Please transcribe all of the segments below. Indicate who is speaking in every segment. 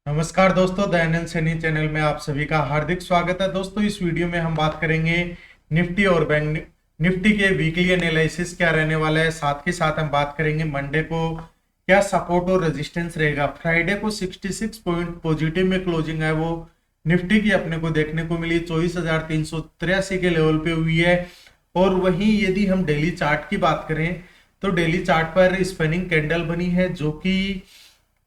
Speaker 1: नमस्कार दोस्तों, दयानंद सैनी चैनल में आप सभी का हार्दिक स्वागत है। दोस्तों, इस वीडियो में हम बात करेंगे निफ्टी और बैंक निफ्टी के वीकली एनालिसिस क्या रहने वाला है। साथ ही साथ हम बात करेंगे मंडे को क्या सपोर्ट और रेजिस्टेंस रहेगा। फ्राइडे को 66 पॉइंट पॉजिटिव में क्लोजिंग है वो निफ्टी की अपने को देखने को मिली, 24,383 के लेवल पे हुई है। और वहीं यदि हम डेली चार्ट की बात करें तो डेली चार्ट पर स्पिनिंग कैंडल बनी है, जो कि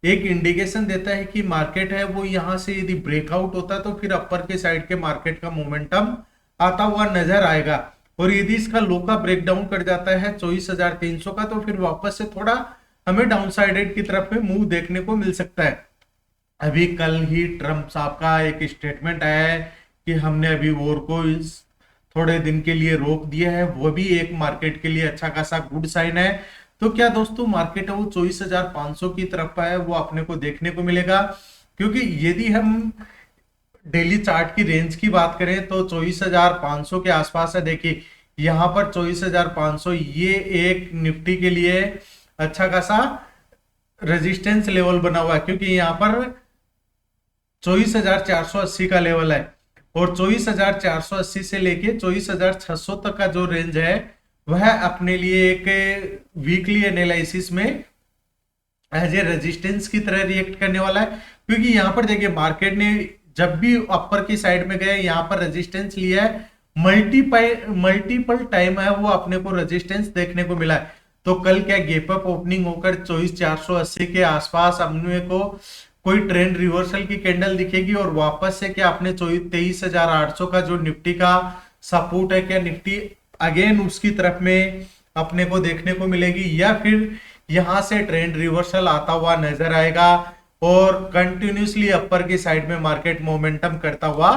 Speaker 1: एक इंडिकेशन देता है कि मार्केट है वो यहां से यदि ब्रेकआउट होता है तो फिर अपर के साइड के मार्केट का मोमेंटम आता हुआ नजर आएगा। और यदि इसका लो का ब्रेकडाउन कर जाता है 24,300 का, तो फिर वापस से थोड़ा हमें डाउन साइडेड की तरफ में मूव देखने को मिल सकता है। अभी कल ही ट्रम्प साहब का एक स्टेटमेंट आया है कि हमने अभी वॉर को थोड़े दिन के लिए रोक दिया है, वो भी एक मार्केट के लिए अच्छा खासा गुड साइन है। तो क्या दोस्तों, मार्केट है वो 24,500 की तरफ है वो अपने को देखने को मिलेगा। क्योंकि यदि हम डेली चार्ट की रेंज की बात करें तो 24,500 के आसपास है। देखिए यहाँ पर 24,500 ये एक निफ्टी के लिए अच्छा खासा रेजिस्टेंस लेवल बना हुआ है, क्योंकि यहाँ पर 24,480 का लेवल है। और 24,480 से लेके 24,600 तक का जो रेंज है वह अपने लिए एक वीकली एनालिसिस में एज ए रेजिस्टेंस की तरह रिएक्ट करने वाला है। क्योंकि यहाँ पर देखिए मार्केट ने जब भी अपर की साइड में गए यहाँ पर रेजिस्टेंस लिया है, मल्टीपल टाइम है वो अपने को रेजिस्टेंस देखने को मिला है। तो कल क्या गैप अप ओपनिंग होकर 24,480 के आसपास अपने को कोई ट्रेंड रिवर्सल की कैंडल दिखेगी और वापस से क्या अपने 23,800 का जो निफ्टी का सपोर्ट है, क्या निफ्टी अगेन उसकी तरफ में अपने को देखने को मिलेगी, या फिर यहां से ट्रेंड रिवर्सल आता हुआ नजर आएगा और कंटिन्यूसली अपर की साइड में मार्केट मोमेंटम करता हुआ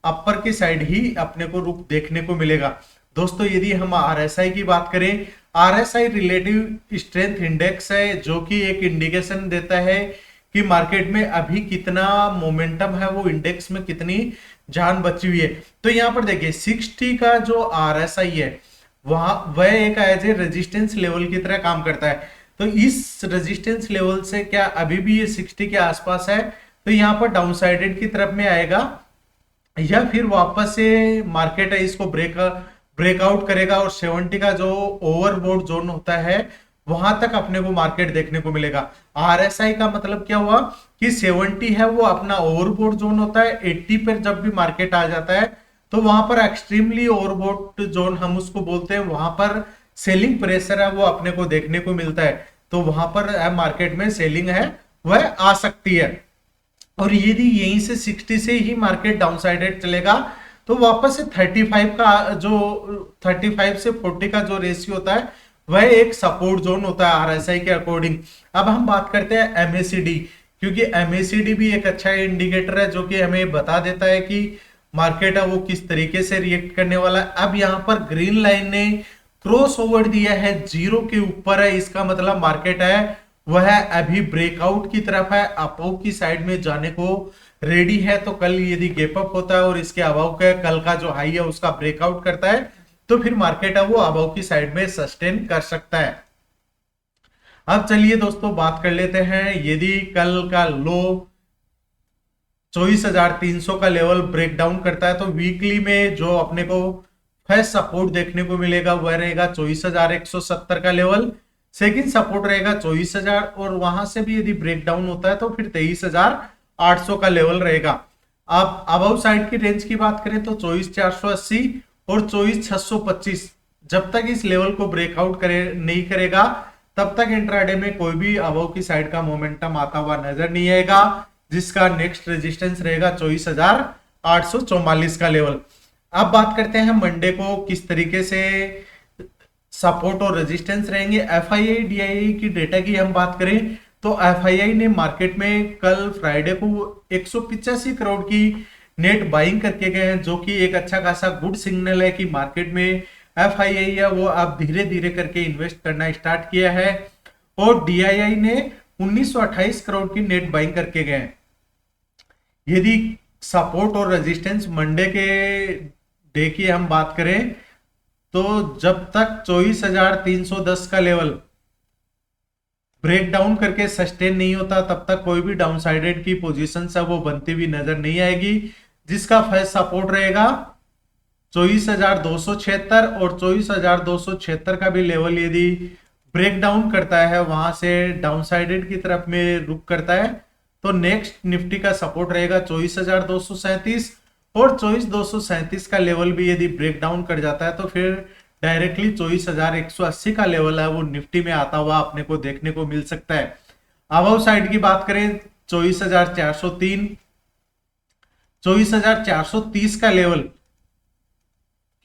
Speaker 1: अपर की साइड ही अपने को रुख देखने को मिलेगा। दोस्तों, यदि हम आरएसआई की बात करें, आरएसआई रिलेटिव स्ट्रेंथ इंडेक्स है, जो कि एक इंडिकेशन देता है कि मार्केट में अभी कितना मोमेंटम है, वो इंडेक्स में कितनी जान बची हुई है। तो यहाँ पर देखिए 60 का जो आरएसआई है वहां वह एक एज ए रेजिस्टेंस लेवल की तरह काम करता है। तो इस रेजिस्टेंस लेवल से क्या अभी भी ये 60 के आसपास है, तो यहाँ पर डाउन साइडेड की तरफ में आएगा, या फिर वापस से मार्केट है इसको ब्रेकआउट करेगा और 70 का जो ओवरबोट जोन होता है वहां तक अपने को मार्केट देखने को मिलेगा। आरएसआई का मतलब क्या हुआ कि 70 है वो अपना ओवरबोट जोन होता है, 80 पर जब भी मार्केट आ जाता है तो वहां पर एक्सट्रीमली ओवरबोट जोन हम उसको बोलते हैं, वहां पर सेलिंग प्रेशर है वो अपने को देखने को मिलता है। तो वहां पर मार्केट में सेलिंग है वह आ सकती है। और यदि यहीं से 60 से ही मार्केट डाउन साइडेड चलेगा तो वापस से 35 का जो 35 से 40 का जो रेशियो होता है वह एक सपोर्ट जोन होता है आरएसआई के अकॉर्डिंग। अब हम बात करते हैं एमएसीडी, क्योंकि एमएसीडी भी एक अच्छा इंडिकेटर है जो कि हमें बता देता है कि मार्केट है वो किस तरीके से रिएक्ट करने वाला है। अब यहाँ पर ग्रीन लाइन ने क्रॉस ओवर दिया है, जीरो के ऊपर है, इसका मतलब मार्केट है वह अभी ब्रेकआउट की तरफ है, अपोव की साइड में जाने को रेडी है। तो कल यदि गैप अप होता है और इसके अबाव का कल का जो हाई है उसका ब्रेकआउट करता है तो फिर मार्केट है वो अबाव की साइड में सस्टेन कर सकता है। अब चलिए दोस्तों बात कर लेते हैं, यदि कल का लो 24,300 का लेवल ब्रेकडाउन करता है तो वीकली में जो अपने को फर्स्ट सपोर्ट देखने को मिलेगा वह रहेगा 24,170 का लेवल। सेकंड सपोर्ट रहेगा 24,000 और वहां से भी यदि ब्रेकडाउन होता है तो फिर 23,800 का लेवल रहेगा। अब अबव साइड की रेंज की बात करें तो 24,480 और 24,625, जब तक इस लेवल को ब्रेकआउट करे नहीं करेगा तब तक इंट्राडे में कोई भी अबव की साइड का मोमेंटम आता हुआ नजर नहीं आएगा, जिसका नेक्स्ट रेजिस्टेंस रहेगा 24,844 का लेवल। अब बात करते हैं मंडे को किस तरीके से सपोर्ट और रेजिस्टेंस रहेंगे। एफआईआई डीआईआई की डेटा की हम बात करें तो एफआईआई ने मार्केट में कल फ्राइडे को 185 करोड़ की नेट बाइंग करके गए हैं, जो कि एक अच्छा खासा गुड सिग्नल है कि मार्केट में एफआईआई है वो अब धीरे धीरे करके इन्वेस्ट करना स्टार्ट किया है। और डीआईआई ने 1928 करोड़ की नेट बाइंग करके गए हैं। यदि सपोर्ट और रेजिस्टेंस मंडे के डे की हम बात करें तो जब तक 24,310 का लेवल ब्रेक डाउन करके सस्टेन नहीं होता तब तक कोई भी डाउनसाइडेड की पोजीशन है वो बनती हुई नजर नहीं आएगी। जिसका फर्स्ट सपोर्ट रहेगा 24,276 और 24,276 का भी लेवल यदि ब्रेक डाउन करता है, वहां से डाउनसाइडेड की तरफ में रुक करता है, तो नेक्स्ट निफ्टी का सपोर्ट रहेगा 24,237 और 24,237 का लेवल भी यदि ब्रेक डाउन कर जाता है तो फिर डायरेक्टली 24,180 का लेवल है वो निफ्टी में आता हुआ अपने को देखने को मिल सकता है। अबव साइड की बात करें 24,403, 24,430 का लेवल,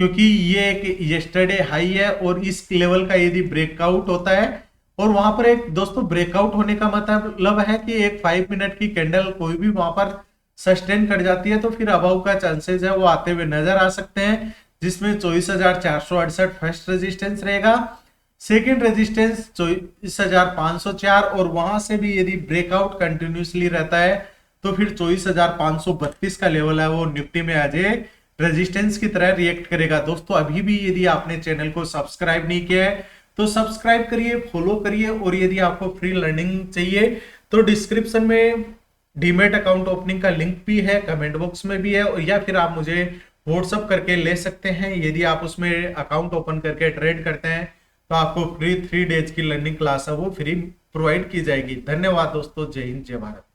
Speaker 1: क्योंकि ये एक येस्टरडे हाई है और इस लेवल का यदि ब्रेकआउट होता है, और वहां पर एक दोस्तों ब्रेकआउट होने का मतलब है कि एक 5 मिनट की कैंडल कोई भी वहां पर सस्टेन कर जाती है तो फिर अबव का चांसेस है वो आते हुए नजर आ सकते हैं, जिसमें 24,468 फर्स्ट रेजिस्टेंस रहेगा, सेकंड रेजिस्टेंस 24,504 और वहां से भी यदि ब्रेकआउट कंटिन्यूसली रहता है तो फिर 24,532 का लेवल है वो निफ्टी में आज रेजिस्टेंस की तरह रिएक्ट करेगा। दोस्तों अभी भी यदि आपने चैनल को सब्सक्राइब नहीं किया है तो सब्सक्राइब करिए, फॉलो करिए, और यदि आपको फ्री लर्निंग चाहिए तो डिस्क्रिप्शन में डीमेट अकाउंट ओपनिंग का लिंक भी है, कमेंट बॉक्स में भी है, और या फिर आप मुझे व्हाट्सअप करके ले सकते हैं। यदि आप उसमें अकाउंट ओपन करके ट्रेड करते हैं तो आपको फ्री 3 डेज की लर्निंग क्लास है वो फ्री प्रोवाइड की जाएगी। धन्यवाद दोस्तों, जय हिंद जय भारत।